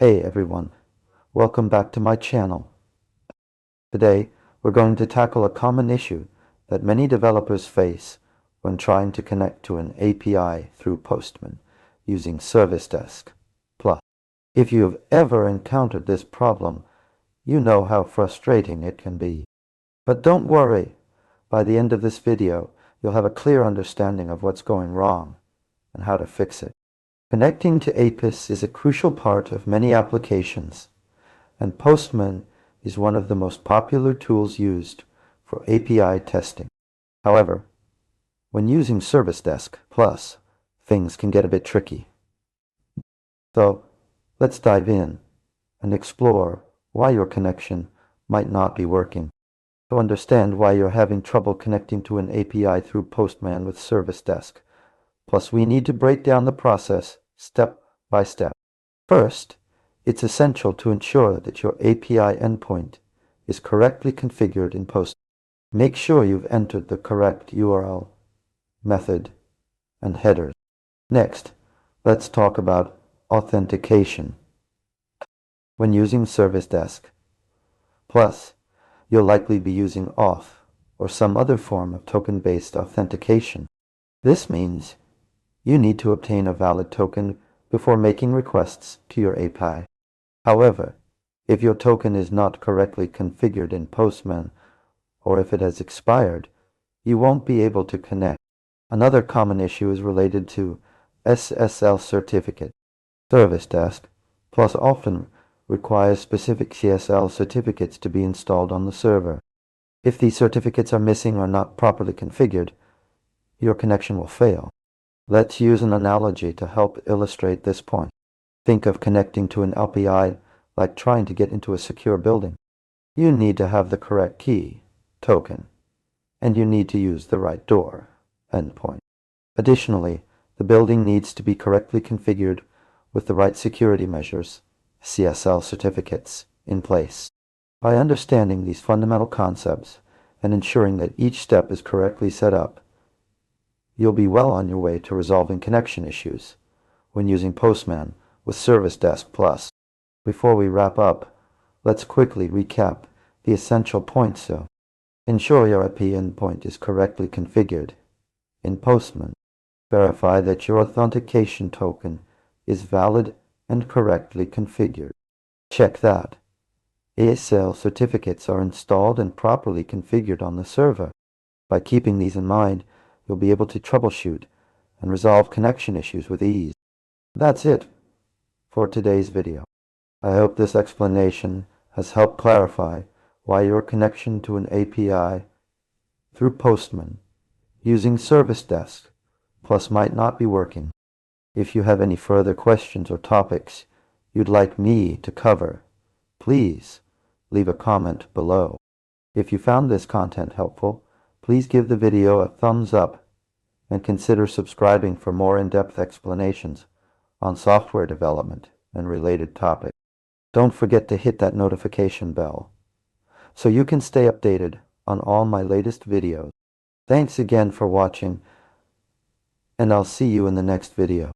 Hey everyone, welcome back to my channel. Today we're going to tackle a common issue that many developers face when trying to connect to an API through Postman using Service Desk Plus. If you've ever encountered this problem, you know how frustrating it can be. But don't worry, by the end of this video you'll have a clear understanding of what's going wrong and how to fix it. Connecting to APIS is a crucial part of many applications, and Postman is one of the most popular tools used for API testing. However, when using Service Desk Plus, things can get a bit tricky. So, let's dive in and explore why your connection might not be working. To understand why you're having trouble connecting to an API through Postman with Service Desk Plus, we need to break down the process step by step. First, it's essential to ensure that your API endpoint is correctly configured in Postman. Make sure you've entered the correct URL, method, and headers. Next, let's talk about authentication. When using Service Desk Plus, you'll likely be using auth or some other form of token-based authentication. This means you need to obtain a valid token before making requests to your API. However, if your token is not correctly configured in Postman, or if it has expired, you won't be able to connect. Another common issue is related to SSL certificate. Service Desk Plus often requires specific CSL certificates to be installed on the server. If these certificates are missing or not properly configured, your connection will fail. Let's use an analogy to help illustrate this point. Think of connecting to an API like trying to get into a secure building. You need to have the correct key, token, and you need to use the right door, endpoint. Additionally, the building needs to be correctly configured with the right security measures, CSL certificates, in place. By understanding these fundamental concepts and ensuring that each step is correctly set up, you'll be well on your way to resolving connection issues when using Postman with Service Desk Plus. Before we wrap up, let's quickly recap the essential points. Ensure your IP endpoint is correctly configured. In Postman, verify that your authentication token is valid and correctly configured. Check that ASL certificates are installed and properly configured on the server. By keeping these in mind, you'll be able to troubleshoot and resolve connection issues with ease. That's it for today's video. I hope this explanation has helped clarify why your connection to an API through Postman using Service Desk Plus might not be working. If you have any further questions or topics you'd like me to cover, please leave a comment below. If you found this content helpful, please give the video a thumbs up and consider subscribing for more in-depth explanations on software development and related topics. Don't forget to hit that notification bell so you can stay updated on all my latest videos. Thanks again for watching, and I'll see you in the next video.